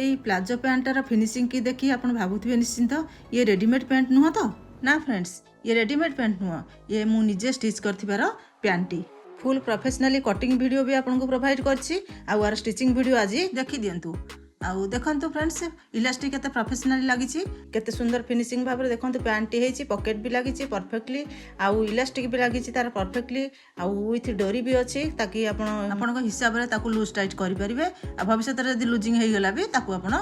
এই ପ୍ଲାଜୋ ପ୍ୟାଣ୍ଟର ଫିନିସିଂ କି ଦେଖି ଆପଣ ଭାବୁଥିବେ ନିଶ୍ଚିନ୍ତ ଇଏ ରେଡିମେଡ୍ ପ୍ୟାଣ୍ଟ ନୁହଁ ତ? ନା ଫ୍ରେଣ୍ଡସ୍, ଇଏ ରେଡିମେଡ୍ ପ୍ୟାଣ୍ଟ ନୁହଁ, ଇଏ ମୁଁ ନିଜେ ଷ୍ଟିଚ୍ କରିଥିବାର ପ୍ୟାଣ୍ଟଟି। ଫୁଲ୍ ପ୍ରୋଫେସନାଲି କଟିଂ ଭିଡ଼ିଓ ବି ଆପଣଙ୍କୁ ପ୍ରୋଭାଇଡ଼ କରିଛି, ଆଉ ଆର ଷ୍ଟିଚିଂ ଭିଡ଼ିଓ ଆଜି ଦେଖିଦିଅନ୍ତୁ। ଆଉ ଦେଖନ୍ତୁ ଫ୍ରେଣ୍ଡସ୍, ଇଲାଷ୍ଟିକ୍ କେତେ ପ୍ରୋଫେସନାଲି ଲାଗିଛି, କେତେ ସୁନ୍ଦର ଫିନିସିଂ ଭାବରେ ଦେଖନ୍ତୁ ପ୍ୟାଣ୍ଟଟି ହେଇଛି। ପକେଟ୍ ବି ଲାଗିଛି ପରଫେକ୍ଟଲି, ଆଉ ଇଲାଷ୍ଟିକ୍ ବି ଲାଗିଛି ତାର ପରଫେକ୍ଟଲି, ଆଉ ୱିଥ୍ ଡୋରି ବି ଅଛି ତାକି ଆପଣ ଆପଣଙ୍କ ହିସାବରେ ତାକୁ ଲୁଜ୍ ଟାଇଟ୍ କରିପାରିବେ। ଆଉ ଭବିଷ୍ୟତରେ ଯଦି ଲୁଜିଂ ହେଇଗଲା ବି ତାକୁ ଆପଣ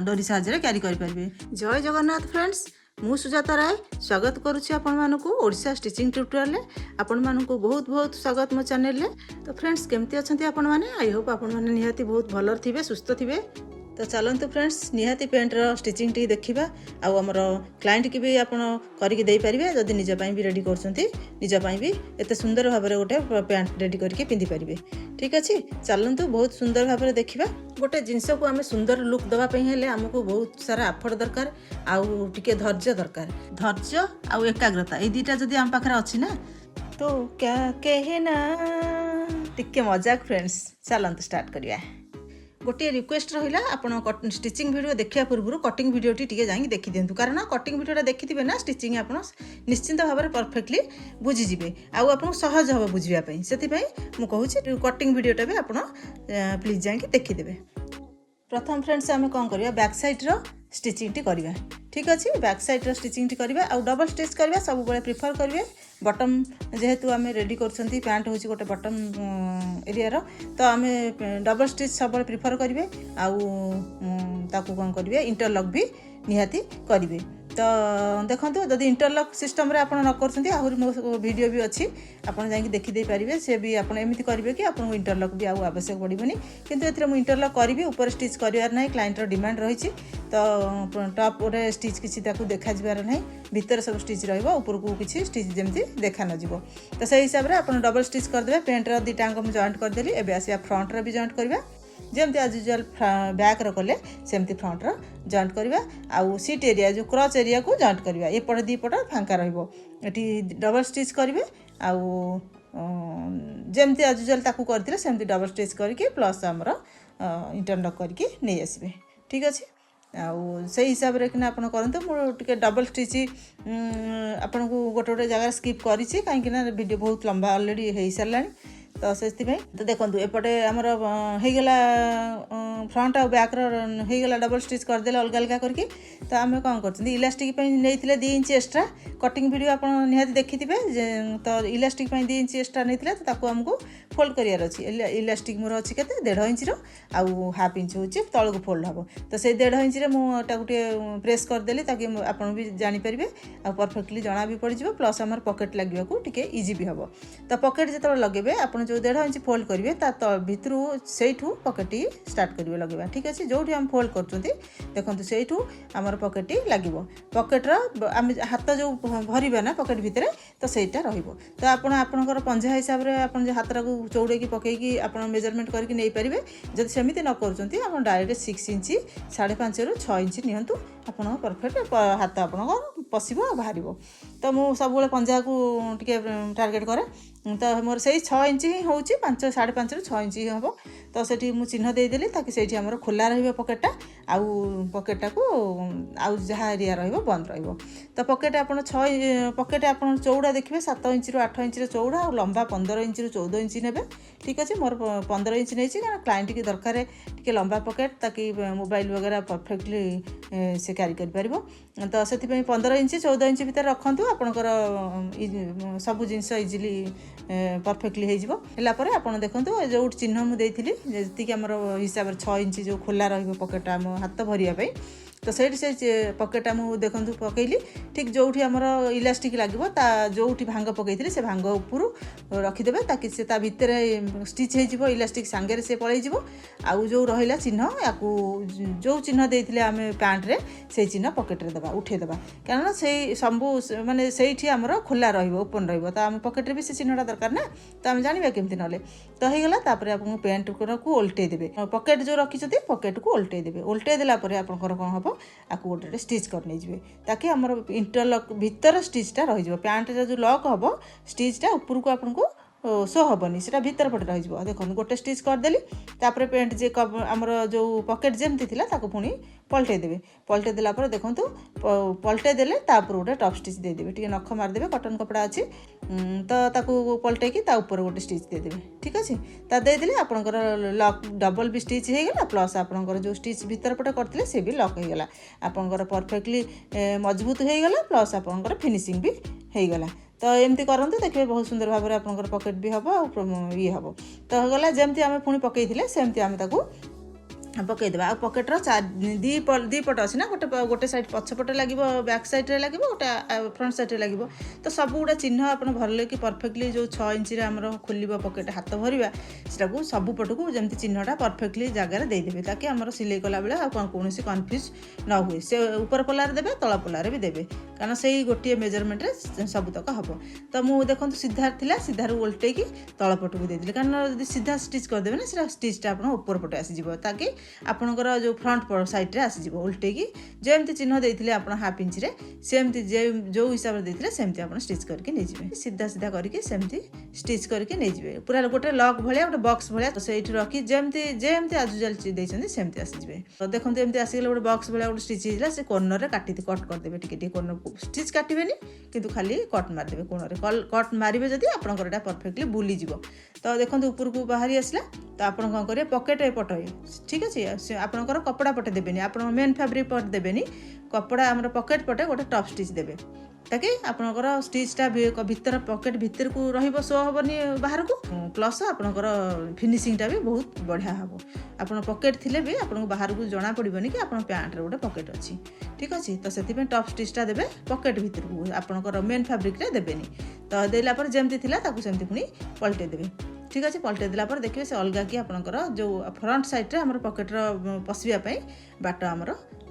ଡୋରି ସାହାଯ୍ୟରେ କ୍ୟାରି କରିପାରିବେ। ଜୟ ଜଗନ୍ନାଥ ଫ୍ରେଣ୍ଡସ୍, ମୁଁ ସୁଜାତା ରାୟ ସ୍ୱାଗତ କରୁଛି ଆପଣମାନଙ୍କୁ ଓଡ଼ିଶା ଷ୍ଟିଚିଂ ଟ୍ୟୁଟୋରିଆଲରେ। ଆପଣମାନଙ୍କୁ ବହୁତ ବହୁତ ସ୍ୱାଗତ ମୋ ଚ୍ୟାନେଲରେ। ତ ଫ୍ରେଣ୍ଡସ୍, କେମିତି ଅଛନ୍ତି ଆପଣମାନେ? ଆଇ ହୋପ୍ ଆପଣମାନେ ନିହାତି ବହୁତ ଭଲରେ ଥିବେ, ସୁସ୍ଥ ଥିବେ। ତ ଚାଲନ୍ତୁ ଫ୍ରେଣ୍ଡସ୍, ନିହାତି ପ୍ୟାଣ୍ଟର ଷ୍ଟିଚିଂଟି ଦେଖିବା। ଆଉ ଆମର କ୍ଲାଏଣ୍ଟକି ବି ଆପଣ କରିକି ଦେଇପାରିବେ ଯଦି ନିଜ ପାଇଁ ବି ରେଡ଼ି କରୁଛନ୍ତି। ନିଜ ପାଇଁ ବି ଏତେ ସୁନ୍ଦର ଭାବରେ ଗୋଟେ ପ୍ୟାଣ୍ଟ ରେଡ଼ି କରିକି ପିନ୍ଧିପାରିବେ। ଠିକ୍ ଅଛି, ଚାଲନ୍ତୁ ବହୁତ ସୁନ୍ଦର ଭାବରେ ଦେଖିବା। ଗୋଟେ ଜିନିଷକୁ ଆମେ ସୁନ୍ଦର ଲୁକ୍ ଦେବା ପାଇଁ ହେଲେ ଆମକୁ ବହୁତ ସାରା ଆଫର୍ଟ ଦରକାର, ଆଉ ଟିକେ ଧୈର୍ଯ୍ୟ ଦରକାର। ଧୈର୍ଯ୍ୟ ଆଉ ଏକାଗ୍ରତା, ଏଇ ଦୁଇଟା ଯଦି ଆମ ପାଖରେ ଅଛି ନା, ତ କ୍ୟା କେହେନା। ଟିକେ ମଜାକ ଫ୍ରେଣ୍ଡସ୍, ଚାଲନ୍ତୁ ଷ୍ଟାର୍ଟ କରିବା। ଗୋଟିଏ ରିକ୍ୱେଷ୍ଟ ରହିଲା, ଆପଣ ଷ୍ଟିଚିଂ ଭିଡ଼ିଓ ଦେଖିବା ପୂର୍ବରୁ କଟିଂ ଭିଡ଼ିଓଟି ଟିକେ ଯାଇକି ଦେଖିଦିଅନ୍ତୁ। କାରଣ କଟିଂ ଭିଡ଼ିଓଟା ଦେଖିଥିବେ ନା, ଷ୍ଟିଚିଂ ଆପଣ ନିଶ୍ଚିନ୍ତ ଭାବରେ ପରଫେକ୍ଟଲି ବୁଝିଯିବେ, ଆଉ ଆପଣଙ୍କୁ ସହଜ ହେବ ବୁଝିବା ପାଇଁ। ସେଥିପାଇଁ ମୁଁ କହୁଛି କଟିଂ ଭିଡ଼ିଓଟା ବି ଆପଣ ପ୍ଲିଜ୍ ଯାଇକି ଦେଖିଦେବେ। ପ୍ରଥମ ଫ୍ରେଣ୍ଡସ୍, ଆମେ କ'ଣ କରିବା, ବ୍ୟାକ୍ ସାଇଡ଼୍ର ଷ୍ଟିଚିଂଟି କରିବା। ଠିକ୍ ଅଛି, ବ୍ୟାକ୍ ସାଇଡ଼୍ର ଷ୍ଟିଚିଂଟି କରିବା, ଆଉ ଡବଲ୍ ଷ୍ଟିଚ୍ କରିବା ସବୁବେଳେ ପ୍ରିଫର୍ କରିବେ। ବଟମ୍ ଯେହେତୁ ଆମେ ରେଡ଼ି କରୁଛନ୍ତି, ପ୍ୟାଣ୍ଟ ହେଉଛି ଗୋଟେ ବଟମ୍ ଏରିଆର, ତ ଆମେ ଡବଲ୍ ଷ୍ଟିଚ୍ ସବୁବେଳେ ପ୍ରିଫର୍ କରିବେ। ଆଉ ତାକୁ କ'ଣ କରିବେ, ଇଣ୍ଟରଲକ୍ ବି ନିହାତି କରିବେ। ତ ଦେଖନ୍ତୁ, ଯଦି ଇଣ୍ଟରଲକ୍ ସିଷ୍ଟମ୍ରେ ଆପଣ ନ କରୁଛନ୍ତି, ଆହୁରି ମୋ ଭିଡ଼ିଓ ବି ଅଛି, ଆପଣ ଯାଇକି ଦେଖିଦେଇପାରିବେ। ସେ ବି ଆପଣ ଏମିତି କରିବେ କି ଆପଣଙ୍କୁ ଇଣ୍ଟରଲକ୍ ବି ଆଉ ଆବଶ୍ୟକ ପଡ଼ିବନି। କିନ୍ତୁ ଏଥିରେ ମୁଁ ଇଣ୍ଟରଲକ୍ କରିବି, ଉପରେ ଷ୍ଟିଚ୍ କରିବାର ନାହିଁ, କ୍ଲାଏଣ୍ଟର ଡିମାଣ୍ଡ ରହିଛି। ତ ଟପ୍ରେ ଷ୍ଟିଚ୍ କିଛି ତାକୁ ଦେଖାଯିବାର ନାହିଁ, ଭିତରେ ସବୁ ଷ୍ଟିଚ୍ ରହିବ, ଉପରକୁ କିଛି ଷ୍ଟିଚ୍ ଯେମିତି ଦେଖା ନଯିବ। ତ ସେଇ ହିସାବରେ ଆପଣ ଡବଲ୍ ଷ୍ଟିଚ୍ କରିଦେବେ। ପ୍ୟାଣ୍ଟର ଦୁଇଟାଙ୍କ ମୁଁ ଜଏଣ୍ଟ କରିଦେଲି। ଏବେ ଆସିବା ଫ୍ରଣ୍ଟର ବି ଜଏଣ୍ଟ କରିବା। ଯେମିତି ଆଜ୍ ୟୁଜୁଆଲ୍ ବ୍ୟାକ୍ର କଲେ ସେମିତି ଫ୍ରଣ୍ଟର ଜଏଣ୍ଟ କରିବା। ଆଉ ସିଟ୍ ଏରିଆ ଯେଉଁ କ୍ରଚ୍ ଏରିଆକୁ ଜଏଣ୍ଟ କରିବା। ଏପଟେ ଦୁଇ ପଟ ଫାଙ୍କା ରହିବ, ଏଠି ଡବଲ୍ ଷ୍ଟିଚ୍ କରିବେ। ଆଉ ଯେମିତି ଆଜ୍ ୟୁଜୁଆଲ୍ ତାକୁ କରିଥିଲେ ସେମିତି ଡବଲ୍ ଷ୍ଟିଚ୍ କରିକି ପ୍ଲସ୍ ଆମର ଇଣ୍ଟରଲକ୍ କରିକି ନେଇ ଆସିବେ। ଠିକ୍ ଅଛି, ଆଉ ସେଇ ହିସାବରେ କିନା ଆପଣ କରନ୍ତୁ। ମୁଁ ଟିକେ ଡବଲ୍ ଷ୍ଟିଚ୍ ଆପଣଙ୍କୁ ଗୋଟେ ଗୋଟେ ଜାଗାରେ ସ୍କିପ୍ କରିଛି, କାହିଁକିନା ଭିଡ଼ିଓ ବହୁତ ଲମ୍ବା ଅଲରେଡ଼ି ହେଇସାରିଲାଣି। ତ ସେଥିପାଇଁ ତ ଦେଖନ୍ତୁ, ଏପଟେ ଆମର ହେଇଗଲା ଫ୍ରଣ୍ଟ ଆଉ ବ୍ୟାକ୍ର ହେଇଗଲା, ଡବଲ୍ ଷ୍ଟିଚ୍ କରିଦେଲେ ଅଲଗା ଅଲଗା କରିକି। ତ ଆମେ କ'ଣ କରୁଛନ୍ତି, ଇଲାଷ୍ଟିକ୍ ପାଇଁ ନେଇଥିଲେ 2 ଇଞ୍ଚ ଏକ୍ସଟ୍ରା। କଟିଂ ଭିଡ଼ିଓ ଆପଣ ନିହାତି ଦେଖିଥିବେ। ତ ଇଲାଷ୍ଟିକ୍ ପାଇଁ 2 ଇଞ୍ଚ ଏକ୍ସଟ୍ରା ନେଇଥିଲେ, ତ ତାକୁ ଆମକୁ ଫୋଲ୍ଡ କରିବାର ଅଛି। ଇଲାଷ୍ଟିକ୍ ମୋର ଅଛି କେତେ, 1.5 ଇଞ୍ଚର, ଆଉ 1/2 ଇଞ୍ଚ ହେଉଛି ତଳକୁ ଫୋଲ୍ଡ ହେବ। ତ ସେଇ 1.5 ଇଞ୍ଚରେ ମୁଁ ତାକୁ ଟିକେ ପ୍ରେସ୍ କରିଦେଲି, ତାକି ଆପଣ ବି ଜାଣିପାରିବେ, ଆଉ ପରଫେକ୍ଟଲି ଜଣା ବି ପଡ଼ିଯିବ। ପ୍ଲସ୍ ଆମର ପକେଟ୍ ଲାଗିବାକୁ ଟିକେ ଇଜି ବି ହେବ। ତ ପକେଟ୍ ଯେତେବେଳେ ଲଗାଇବେ, ଆପଣ ଯେଉଁ 1.5 ଇଞ୍ଚ ଫୋଲ୍ଡ କରିବେ, ତା ଭିତରୁ ସେଇଠୁ ପକେଟ୍ଟି ଷ୍ଟାର୍ଟ କରିବେ ଲଗାଇବା। ଠିକ୍ ଅଛି, ଯେଉଁଠି ଆମେ ଫୋଲ୍ଡ କରୁଛନ୍ତି ଦେଖନ୍ତୁ, ସେଇଠୁ ଆମର ପକେଟ୍ଟି ଲାଗିବ। ପକେଟ୍ର ଆମେ ହାତ ଯେଉଁ ଭରିବା ନା ପକେଟ୍ ଭିତରେ, ତ ସେଇଟା ରହିବ। ତ ଆପଣ ଆପଣଙ୍କର ପଞ୍ଝା ହିସାବରେ ଆପଣ ଯେ ହାତଟାକୁ ଚଉଡ଼େଇକି ପକେଇକି ଆପଣ ମେଜରମେଣ୍ଟ କରିକି ନେଇପାରିବେ। ଯଦି ସେମିତି ନ କରୁଛନ୍ତି, ଆପଣ ଡାଇରେକ୍ଟ 6 ଇଞ୍ଚ 5.5ରୁ 6 ଇଞ୍ଚ ନିଅନ୍ତୁ। ଆପଣଙ୍କ ପରଫେକ୍ଟ ହାତ ଆପଣଙ୍କ ପଶିବ ଆଉ ବାହାରିବ। ତ ମୁଁ ସବୁବେଳେ ପଞ୍ଝାକୁ ଟିକେ ଟାର୍ଗେଟ୍ କରେ। ତ ମୋର ସେଇ 6 ଇଞ୍ଚ ହିଁ ହେଉଛି, 5.5ରୁ 6 ଇଞ୍ଚ ହିଁ ହେବ। ତ ସେଠି ମୁଁ ଚିହ୍ନ ଦେଇଦେଲି, ତାକି ସେଇଠି ଆମର ଖୋଲା ରହିବ ପକେଟ୍ଟା, ଆଉ ପକେଟ୍ଟାକୁ ଆଉ ଯାହା ଏରିଆ ରହିବ ବନ୍ଦ ରହିବ। ତ ପକେଟ୍ ଆପଣ ପକେଟ୍ ଆପଣ ଚଉଡ଼ା ଦେଖିବେ 7 ଇଞ୍ଚରୁ 8 ଇଞ୍ଚର ଚଉଡ଼ା, ଆଉ ଲମ୍ବା 15 ଇଞ୍ଚରୁ 14 ଇଞ୍ଚ ନେବେ। ଠିକ୍ ଅଛି, ମୋର 15 ଇଞ୍ଚ ନେଇଛି, କାରଣ କ୍ଲାଏଣ୍ଟକି ଦରକାର ଟିକେ ଲମ୍ବା ପକେଟ୍, ତାକି ମୋବାଇଲ୍ ବଗେରା ପରଫେକ୍ଟଲି ସେ କ୍ୟାରି କରିପାରିବ। ତ ସେଥିପାଇଁ 15 ଇଞ୍ଚ 14 ଇଞ୍ଚ ଭିତରେ ରଖନ୍ତୁ, ଆପଣଙ୍କର ସବୁ ଜିନିଷ ଇଜିଲି ପରଫେକ୍ଟଲି ହେଇଯିବ। ହେଲା ପରେ ଆପଣ ଦେଖନ୍ତୁ, ଯେଉଁ ଚିହ୍ନ ମୁଁ ଦେଇଥିଲି, ଯେତିକି ଆମର ହିସାବରେ 6 ଇଞ୍ଚ ଯେଉଁ ଖୋଲା ରହିବ ପକେଟ୍ଟା ଆମ ହାତ ଭରିବା ପାଇଁ, ତ ସେଇଠି ସେ ପକେଟ୍ଟା ମୁଁ ଦେଖନ୍ତୁ ପକେଇଲି। ଠିକ୍ ଯେଉଁଠି ଆମର ଇଲାଷ୍ଟିକ୍ ଲାଗିବ, ତା ଯେଉଁଠି ଭାଙ୍ଗ ପକେଇଥିଲି ସେ ଭାଙ୍ଗ ଉପରୁ ରଖିଦେବେ, ତାକି ସେ ତା ଭିତରେ ଷ୍ଟିଚ୍ ହେଇଯିବ, ଇଲାଷ୍ଟିକ୍ ସାଙ୍ଗରେ ସେ ପଳେଇଯିବ। ଆଉ ଯେଉଁ ରହିଲା ଚିହ୍ନ, ୟାକୁ ଯେଉଁ ଚିହ୍ନ ଦେଇଥିଲେ ଆମେ ପ୍ୟାଣ୍ଟରେ, ସେଇ ଚିହ୍ନ ପକେଟ୍ରେ ଦେବା, ଉଠେଇଦେବା। କାରଣ ସେଇ ସବୁ ମାନେ ସେଇଠି ଆମର ଖୋଲା ରହିବ, ଓପନ୍ ରହିବ। ତ ଆମ ପକେଟ୍ରେ ବି ସେ ଚିହ୍ନଟା ଦରକାର ନା, ତ ଆମେ ଜାଣିବା କେମିତି ନହେଲେ। ତ ହେଇଗଲା, ତାପରେ ଆପଣଙ୍କୁ ପ୍ୟାଣ୍ଟକୁ ଓଲଟେଇ ଦେବେ। ପକେଟ୍ ଯେଉଁ ରଖିଛନ୍ତି ପକେଟ୍କୁ ଓଲଟେଇ ଦେବେ। ଓଲଟେଇ ଦେଲା ପରେ ଆପଣଙ୍କର କ'ଣ ହେବ, ଆକୁ ଗୋଟେ ଷ୍ଟିଚ୍ କରି ନେଇଯିବେ, ତାକି ଆମର ଇଣ୍ଟରଲକ୍ ଭିତର ଷ୍ଟିଚ୍ଟା ରହିଯିବ। ପ୍ୟାଣ୍ଟରେ ଯେଉଁ ଲକ୍ ହେବ, ଷ୍ଟିଚ୍ଟା ଉପରକୁ ଆପଣଙ୍କୁ शो हेनी से भितर पटे रही देखो गोटे स्टिच करदेली तापर पेंट जे आमर जो पकेट जमती थी पुणी पलटे देवे पलटे देला देखूँ पलटे देले तापर गोटे टप स्टिच देदेवे टी नख मारिदेवे कटन कपड़ा अच्छी तो पलटे ऊपर गोटे स्टिच देदेवे ठीक अच्छे ता देदेले आपंकर लक डबल भी स्टिच होगा प्लस आपंकर जो स्टिच भितर पटे करते सी भी लक होगा आपंकर परफेक्टली मजबूत होगा प्लस आपंकर फिनिशिंग भी होगा तो एमती करते देखिए बहुत सुंदर भाव में आपंकर पकेट भी हम ये हम तो गला जमती आम पुणी पकई सेमती आम पकईदे आ पकेट्र दी पट अच्छी ना गोटे साइड पछपटे लगे बैक सैड्रे लगे गोटे फ्रंट सैड्रे लगे तो सब गुड़ा चिन्ह आप भरले कि परफेक्टली जो 6 इंच आमर खोल पकेट हाथ भरवा से सब पटक जमी चिन्हटा परफेक्टली जगार देदेवे ताकि आम सिलाई कला बेले कौन कन्फ्यूज न हुए से ऊपर पलार देवे तला पलार भी देवे कारण से गोटे मेजरमेंट सबतक हम तो मुझे देखो सीधा थी सीधार उल्टे तल पटक देदेली कारण सीधा स्टिच करदेवे ना स्टिचटा आप ऊपर पटे आसीज ताकि आपणकर जो फ्रंट साइड्रे आसीज उल्टे जमी चिन्ह देते आप हाफ इंच सेमती जो हिसाब से देते सेमती आप स्टिच करके नहीं सीधा सीधा करके सेमती स्टिच करके नहीं पूरा गोटे लक भाया गोटे बक्स भाया तो से रखी जमी जमी आजुजाल देते सेमती आसीजे तो देखो एमती आसगले गोटे बक्स भाया गोटे स्टिच होता से कर्नर में काटी कट करदेवे टी कर्नर स्टिच काटे किंतु खाली कट मारिदेवे कोण कट मारे जदि आपंकर परफेक्टली बुलीज तो देखो ऊपर को बाहरी आसला तो आप कौन करेंगे पकेट एपट ठीक अच्छे आपंकर कपड़ा पटे देवेनि आप मेन फैब्रिक पटे देवेनि कपड़ा आम पकेट पटे गोटे टप स्टिच देवे ताकि आपंकर स्टिचटा भीतर पकेट भीतर को रही शो हेनी बाहर को प्लस आपंकर फिनिशिंगटा भी बहुत बढ़िया हम आप पकेट थी भी आपको बाहर को जना पड़ोनी कि आप पैंट्रे गोटे पकेट अच्छी ठीक अच्छे तो से टप स्टिचटा देवे पकेट भीतर को आपंकर मेन फैब्रिक देवेनि तो देला जमी थी सेमती पुणी पलटे देवे ठीक अच्छे पलटे देला देखिए से अलग कि आपंकर जो फ्रंट साइड्रे आम पकेट्र पशिवाई बाट आमर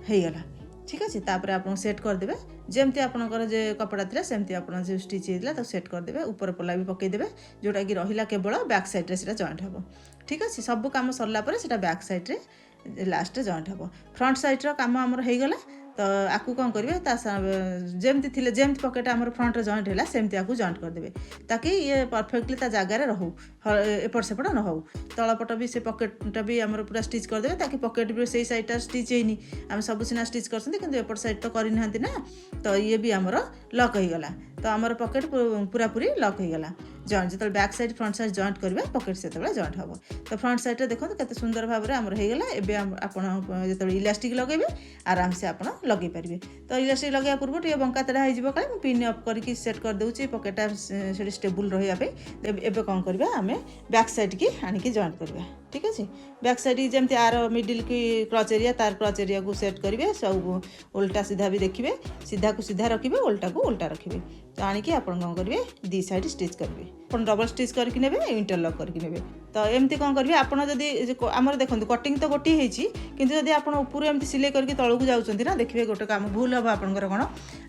होगला ठीक अच्छे तापर आप सेट करदे जमती आपंकर जो कपड़ा था सेमती आप जो स्टिच होता तो सेट करदे ऊपर पला भी पकईदेवे जोटा कि रहा केवल बैक सैड्रे से जॉइंट हम ठीक अच्छे सब कम सरला से बैक सैड्रे लास्ट जॉइंट हम फ्रंट सैड्र कम आमर होगला तो आपको कौन करेंगे जमती थी जमती पकेट आम फ्रंट जॉइंट है सेमती आपको जॉइंट करदे ताकि ये परफेक्टली जगार रहू एपट सेपट न हो तलपट भी से पकेटा भी आम पूरा स्टिच करदे ताकि पकेट भी से सैडटा स्टिच होनी आम सब सीना स्टिच कर एपट सैड तो करना ना तो ये भी आमर लक होगला तो आमर पकेट पूरा पूरी लक होगला जॉइंट जो back side front side joint करेंगे पकेट से जॉइंट हम तो फ्रंट साइड देखो केते सुंदर भाव में आमर होगला एवं आप जो इलास्टिक लगे आराम से आप लगे पारे तो इलास्टिक लगे पूर्व टे बंका तेढ़ा हो कहीं पिन अप करके सेट कर दूसरी पकेटा से स्टेबुल रही एवं कौन करवा आम बैक साइड की आणिकी जॉइंट करवा ठीक अच्छे बैक साइड जमी आर मिडिल की क्रच एरिया तार क्रच एरिया को सेट करेंगे सब उल्टा सीधा भी देखिए सीधा को सीधा रखिए उल्टा को उल्टा रखिए तो आणिकी आप कौन करेंगे दी साइड स्टिच करेंगे आप डबल स्टिच करके नेबे इंटरलॉक करके नेबे तो एमती कौन करेंगे आपड़ जदि आमर देखो कटिंग तो गोटे होती किंतु जदि आप ऊपर एमती सिलाई करके तलू जाऊँच ना देखिए गोटे काम भूल हम आपंकर कौन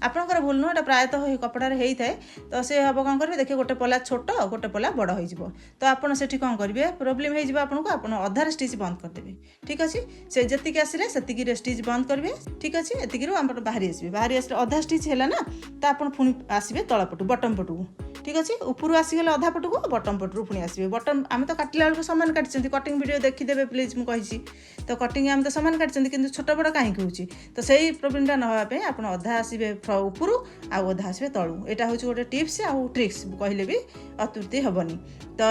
आपंकर भूल नुह प्रायतः कपड़ार होता है तो से हम कौन करेंगे देखिए गोटे पला छोट गोटे पला बड़ हो तो आपड़ से कौन करेंगे प्रोब्लेम हो आपको आप अधार स्टिच बंद करदेवे ठीक अच्छे से जी आसे से स्टिच बंद करेंगे ठीक अच्छे एतिक बाहरी आसवे अधा स्टिच है ना तो आप पुणी आसवे तलपटू बटम पटू ठीक अच्छे ऊपर आसीगले अधा पटू बटम पटू पुणी आसवे बटम आम तो काटिला बेलू सामान काटी कटिंग वीडियो देखीदे प्लीज मुझे तो कटिंग आम तो सामान काटी कि छोट बड़ कहीं हो तो सही प्रोब्लेमटा नापी आप अधा आसवे ऊपर आउ अधा आसवे तलू यहाँ हूँ गोटे टिप्स आउ ट्रिक्स कहले भी अत्युक्ति हेनी तो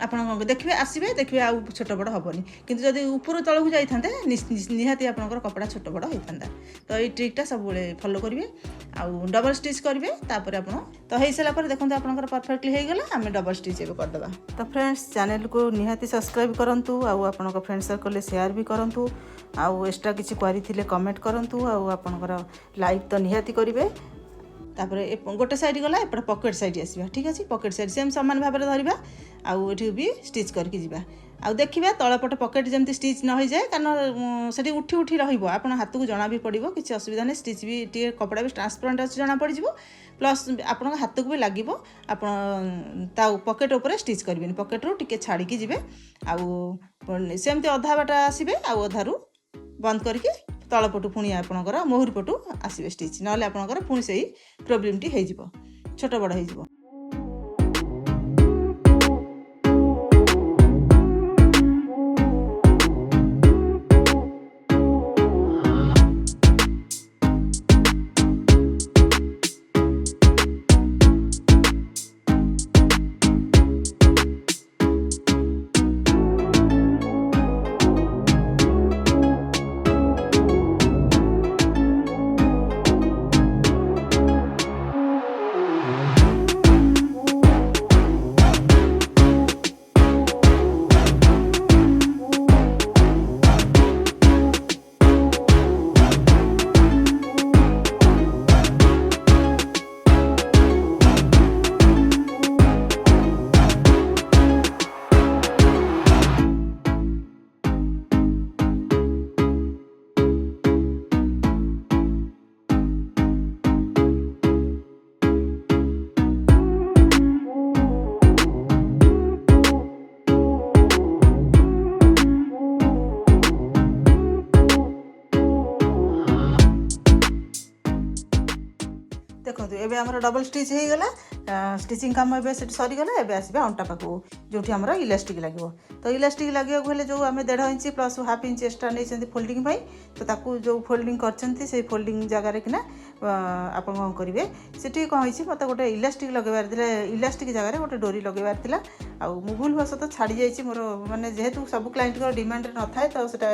आप देखिए आसवे देखिए आउ छोट बड़ हेनी कि जब ऊपर तलू जाते निहाती आपंकर कपड़ा छोट बड़ होता तो ये ट्रिकटा सब फॉलो करेंगे आउ डबल स्टिच करेंगे तापर आप तो हो सारापर देखो आपंकर परफेक्टली होगला आम डबल स्टिच करदे तो फ्रेंड्स चैनल को निहाती सब्सक्राइब करूँ आउ आप फ्रेंड सर्कल शेयर भी करूँ आउ एक्स्ट्रा किसी करते कमेंट करूँ आउ आपंकर लाइक तो निहाती करेंगे तापर गोटे साइड गला एपटे पकेट साइड आसवा ठीक अच्छे पकेट साइड सेम सामान भाव में धरवा आउ ये भी स्टिच करके जावा आउ देखिए तलपट पकेट जमी स्टिच न हो जाए कारण से उठी उठी रहा हाथ को जना भी पड़ो किसी असुविधा नहीं स्टिच भी टे कपड़ा भी ट्रांसपेरेंट अच्छे जना पड़ प्लस आप हाथ को भी लगे आप पकेट उपर स्टिच करेंगे पकेट रू टे छाड़ी जी आउ सेमती अधा बाट आसवे आउ अधारू बंद करके तलपटू पुणी आपंकर मोहरी पटू आसवे स्टिच ना आपंकर पुणी से प्रोब्लेम टी हो छोट बड़ हो। देखो एबे हमर डबल स्टिच हो गला स्टिचिंग काम एबे सेट सरी गला एबे आसीबे अंटा पाखु जोठी हमर इलास्टिक लागो तो इलास्टिक लागियो हेले जो आमे 1.5 inch plus half inch extra नै छथि फोल्डिंग भाई तो ताकू जो फोल्डिंग करछथि से फोल्डिंग जगह रे किना आपण कोन करिवे सेठी कोन होइछि मते गोटे इलास्टिक लगेबार दिले इलास्टिक जगह रे गोटे डोरी लगेबार थिला आ मु भूल वस तो छाड़ी जाइछि मोर माने जेहेतु सब क्लाइंट को डिमांड न थाए तो सेटा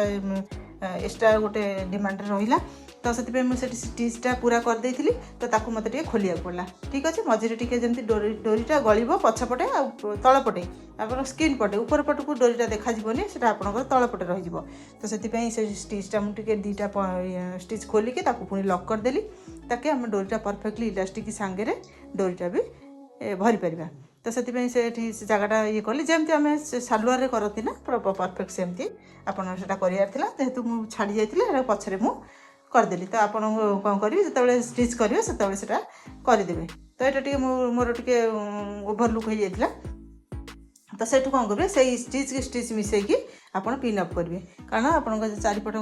एक्स्ट्रा गोटे डिमांड रहिला तो से मुझे स्टिचटा पूरा कर देइथिली तो ताकू मते टिके खोलिया पड़ला ठीक अच्छे मझे टिके जमती डोरीटा गलिबो पछपटे आ तळपटे आपन स्किन पटे ऊपर पट को डोरीटा देखा जीवनी सेटा आपनकर तळपटे रहि जीवो तो सेति से स्टिचटा मु टिके दीटा स्टिच खोली के ताकू पुनी लॉक कर देली ताकि हम डोरीटा परफेक्टली इलास्टिक संगे रे डोरीटा भी भरी परिबा तो से जगहटा ये कली जमती आम सालुआर करती ना परफेक्ट सेमती आपन सेटा करियार थिला जेहेतु मु छाड़ी जाइतिले पछरे मु करदेली तो आप कौन करेंगे जो स्टिच करेंगे से करदे तो ये मोर टे ओभरलुक हो जाता तो से कौन करेंगे से स्टिच की स्टिच मिसेकी आपड़ पिन अप करेंगे कारण आप चारिपट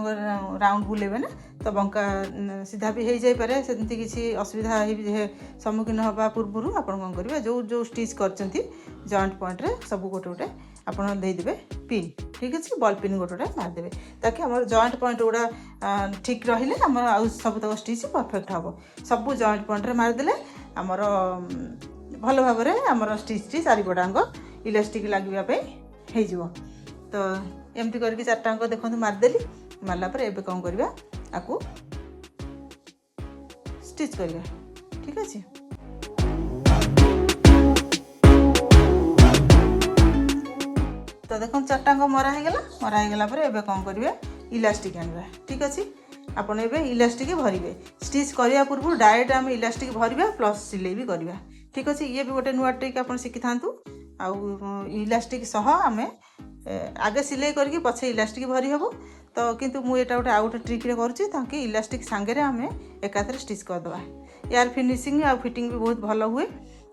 राउंड बुलेबे ना तो बंका सीधा भी हो जापे से किसी असुविधा सम्मुखीन हवा पूर्व आप कौन करेंगे जो जो स्टिच कर जॉइंट पॉइंट रे सब गोटे गोटे आपड़ देदेवे पिन ठीक अच्छे बल पिन गोटे गोटे मारदेवे ताकि आम जॉइंट पॉइंट गुड़ा ठीक रही आम सब तक स्टिच परफेक्ट हम सब जॉइंट पॉइंट रे मारदेले आमर भल भाव में आमर स्टिच चारिपटांग इलास्टिक लगे हो तो एमती करके चारटांग देखो मारदेली मारला पर एबे कौन करवा आपको स्टिच करवा ठीक अच्छे तो देखो चारटांग मरा होगला पर एबे कौन करेंगे इलास्टिक आनवा ठीक अच्छे आपन एबे इलास्टिक भरवे स्टिच करने पूर्व डायरेक्ट आम इलास्टिक भरवा प्लस सिलाई भी करवा ठीक अच्छे ये भी गोटे नुआ ट्रिक आप शिखि था इलास्टिक सह आम आगे सिलाई करके पछे इलास्टिक भरी हम तो किंतु मुझे गोटे आउ गोटे ट्रिक करुँची ताकि इलास्टिक सांगे आम एकाथरे स्टिच करदे यार फिनिशिंग आ फिटिंग भी बहुत भल हुए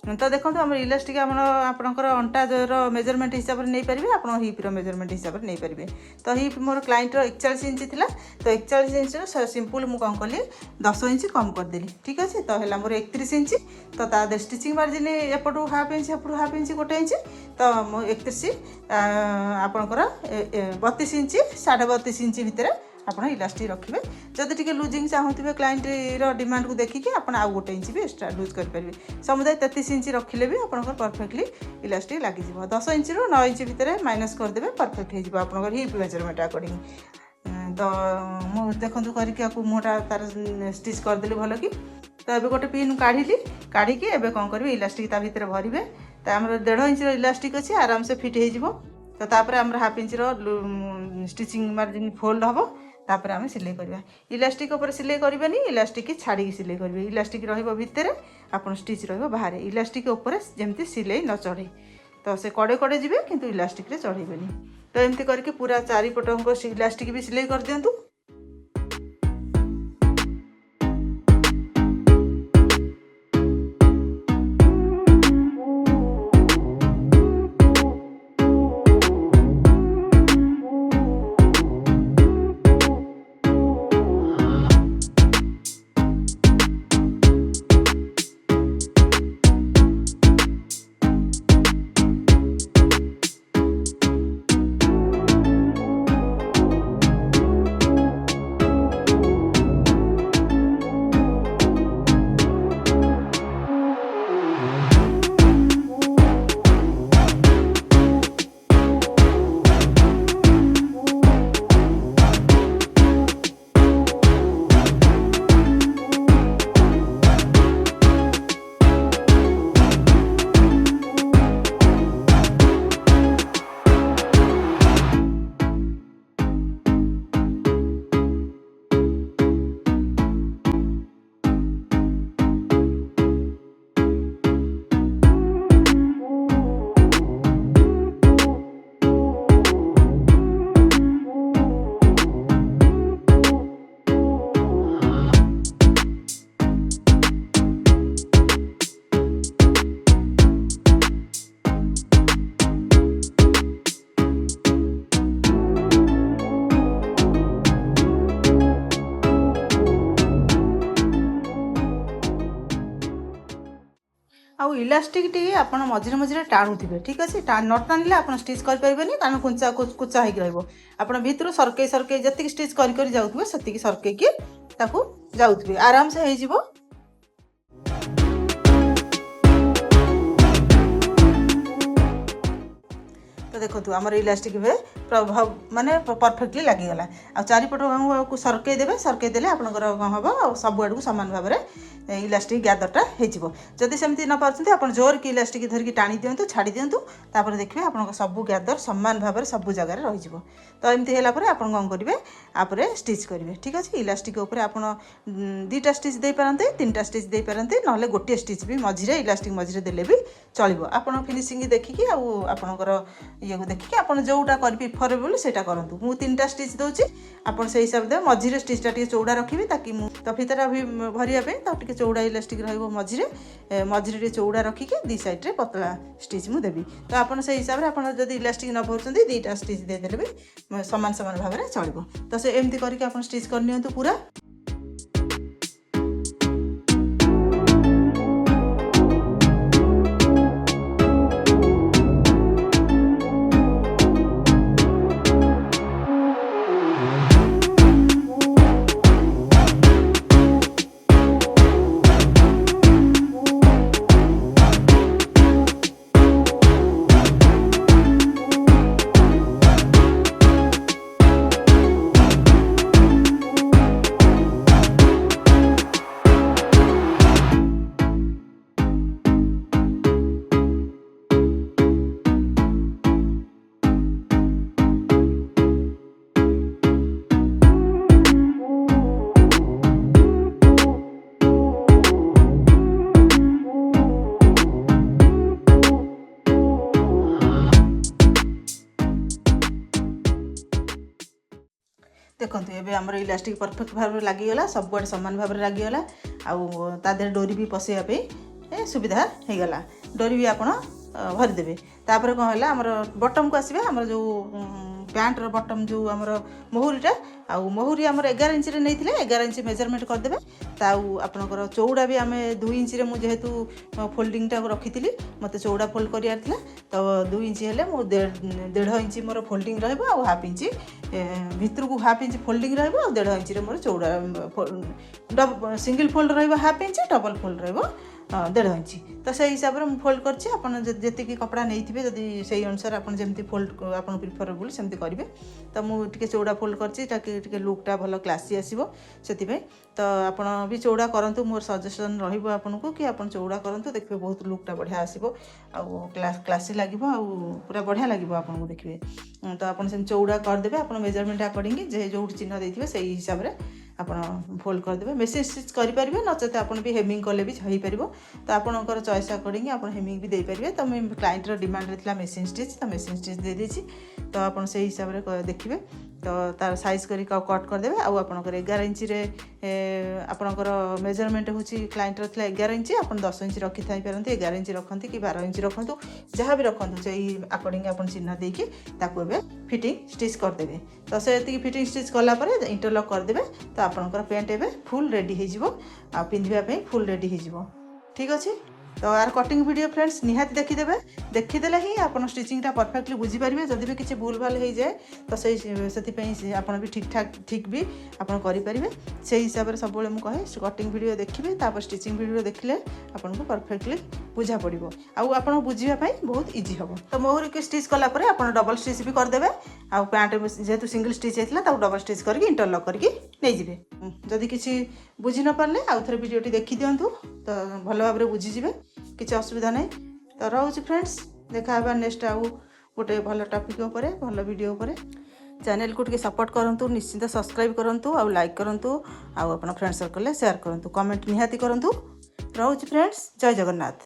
तो देखो आम इलास्टिक आपणकर अंटा मेजरमेंट हिसाब से नहीं पारे आप हिप्र मेजरमेंट हिसाब से नहीं पारे तो हिप मोर क्लाइंटर 41 इंच थी तो 41 इंच सिंपल मुझे कौन कली 10 इंच कम करदेली ठीक अच्छे तो है मोर 31 इंच तो तादे stitching margin up to half inch up to half inch गोटे इंच तो 31 आपणकर 32 इंच 32.5 इंच भितर आप इलास्टिक रखिए जदि टी लुजिंग चाहूबे क्लाइंट डिमांड को देखिए आप आउ गोटे इंच भी एक्सट्रा लुज करेंगे समुदाय 33 इंच रखिले भी आप परफेक्टली इलास्टिक लग 10 इंच रु 9 इंच भितर माइनस करदे परफेक्ट हो आप हिप मेजरमेंट अकॉर्डिंग तो मुझे देखूँ करके मुँहटा तार स्टिच करदेली भल कि तो ये गोटे पिन काढ़ी एबे कौन करेंगे इलास्टिक ता भीतर भरवे तो आम 1.5 इंच इलास्टिक अच्छे आराम से फिट हो तो तापर आम half inch stitching margin fold हम तापर आम सिलाई करवा इलास्टिक उपर सिलाई करबेनी इलास्टिक छाड़ी सिलाई करेंगे इलास्टिक रहिबो भितर आपन स्टिच रहिबो बाहर इलास्टिक उपर जेमती सिलाई न चढ़े तो से कड़े कड़े जिबे किंतु इलास्टिक रे चढ़ेबेनी तो एमती करके पूरा चारिपटंक इलास्टिक भी सिलाई कर दियंतु। आउ इलास्टिक टी आप मझे मझे टाणुवे ठीक अच्छे न टाणिले आप स्टिच करें कारण कुचा कुचा हो आप भितर सरकई सरकई जी स्टिच कर जाऊे से सरकई जाऊे आराम से हो। तो देखो आमर इलास्टिक प्रभाव माने परफेक्टली लगिगला आ चारिपट को सरकई देवे आपंकर कौन हम सब आड़ को सामान भाव में इलास्टिक ग्यादरटा हो जदि सेमती न पार्टी आप जोर की इलास्टिक धरिकी टाणी दिंतु छाड़ी दिंतु तापर देखिए आप सब ग्यादर सामान भाव में सब जगह रही तो एमती है आप कौन करेंगे आप स्टिच करेंगे ठीक अच्छे इलास्टिक उपर आप दुईटा स्टिच दे पारते 3टा स्टिच दे पारते ना गोटे स्टिच भी मझे इलास्टिक मझे देले भी चलो आप फिनिशिंग देखिकी आपणकर ये को देखिए आप जोटा कर प्रिफरेबल से करूँ मुझे 3टा स्टिच दूसरी आप से हिसाब से मझे स्टिचटा चौड़ा रखी ताकि तो फितरा भी भरियापी तो चौड़ा इलास्टिक रझे मझे चौड़ा रखिकी दी साइड में पतला स्टिच मुझे देवी तो आप से हिसाब से आप इलास्टिक न भरुँच 2टा स्टिच देदेले भी सामान सामान भाव में चलो तो से एमती करके आप स्टिच करनी पूरा। देखो ये आमर इलास्टिक परफेक्ट भाव में लगिगला सब आड़े सामान भाव में लगिगला आदर डोरी भी पसैया सुविधा हो गला डोरी भी आप भरीदेवे तापर कौन है आमर बटम को आसवे आमर जो पैंटर बटम जो आमर महुरीटा आउ महुरी आमर 11 इंच नहीं 11 इंच मेजरमेंट करदे आपणकर चौड़ा भी आम 2 इंच जेहेतु फोल्डिंगटा रखी मत चौड़ा फोल्ड करार तो 2 इंच हेल्ले मो 1.5 इंच मोर फोल्डिंग हाफ इंच भितर को हाफ इंच फोल्डिंग रहा 1.5 इंच मोर चौड़ा single fold half inch double fold रहा 1.5 इंच तो से हिसाब से फोल्ड करती कपड़ा नहीं थे जदि से अनुसार आप जमी फोल्ड आप प्रिफरेबल सेमती करेंगे तो मुझे चौड़ा फोल्ड कर लुकटा भल क्लासी आसो से तो आप भी चौड़ा करूँ मोर सजेसन रहा कि आप चौड़ा करूँ देखिए बहुत लुकटा बढ़िया आसो क्लासी लगे पूरा बढ़िया लगे आपको देखिए तो आप चौड़ा करदे आप मेजरमेंट अकॉर्डिंग जो चिन्ह देते से हिसाब से आप फोल्ड करदे मेसीन स्टिच करेंगे नचेत आप भी हेमिंग कले भी हो पार तो आपंकर चॉइस अकॉर्डिंग आप हेमिंग भी दे पारे तो मैं क्लाइंटर डिमांड रहा मेसीन स्टिच तो मेसीन स्टिच दे देछि तो आप से हिसाब से देखिए तो तार साइज कर कट करदे आपंकर 11 इंच आपंकर मेजरमेंट हूँ क्लाइंटर थी 11 इंच आप 10 इंच रखी था पारती 11 इंच रखती कि 12 इंच रखु जहाँ भी रखु से अकॉर्डिंग आप चिन्ह देकी फिटिंग स्टिच करदे तो से फिटिंग स्टिच कलापर इंटरलॉक करदे तो आपंकर पैंट एवं फुल रेडी हो पिंधापी फुल रेडी हो ठीक अच्छे तो यार कटिंग वीडियो फ्रेंड्स निहाती देखीदे ही आप स्टिचिंगटा परफेक्टली बुझीपारे जदि भी किसी भूल भाल हो जाए तो से आप भी ठीक ठाक ठीक भी आप करेंगे से हिसाब से सब मुझे कटिंग वीडियो देखिए तापर स्टिचिंग वीडियो देखिले आपको परफेक्टली बुझा पड़ो आप बुझापी बहुत इजी हम तो मोहरी की स्टिच कलापर आप डबल स्टिच भी करदे आ पैंट जेहेतु सिंगल स्टिच होता डबल स्टिच करके इंटरलॉक करके नहीं जी जदि किसी बुझी न पारे आउ थे वीडियोटी देखी दिंतु तो भल भाव में बुझीजे किसी असुविधा नहीं तो रोचे फ्रेंड्स देखा नेक्स्ट आउ गोटे भल टॉपिक उपरे भल वीडियो उपरे चैनल को टिके सपोर्ट करूँ निश्चिंत सब्सक्राइब करूँ आउ लाइक करूँ आउ अपन फ्रेंड सर्कल शेयर करूँ कमेंट निहाती करूँ रोचे फ्रेंड्स जय जगन्नाथ।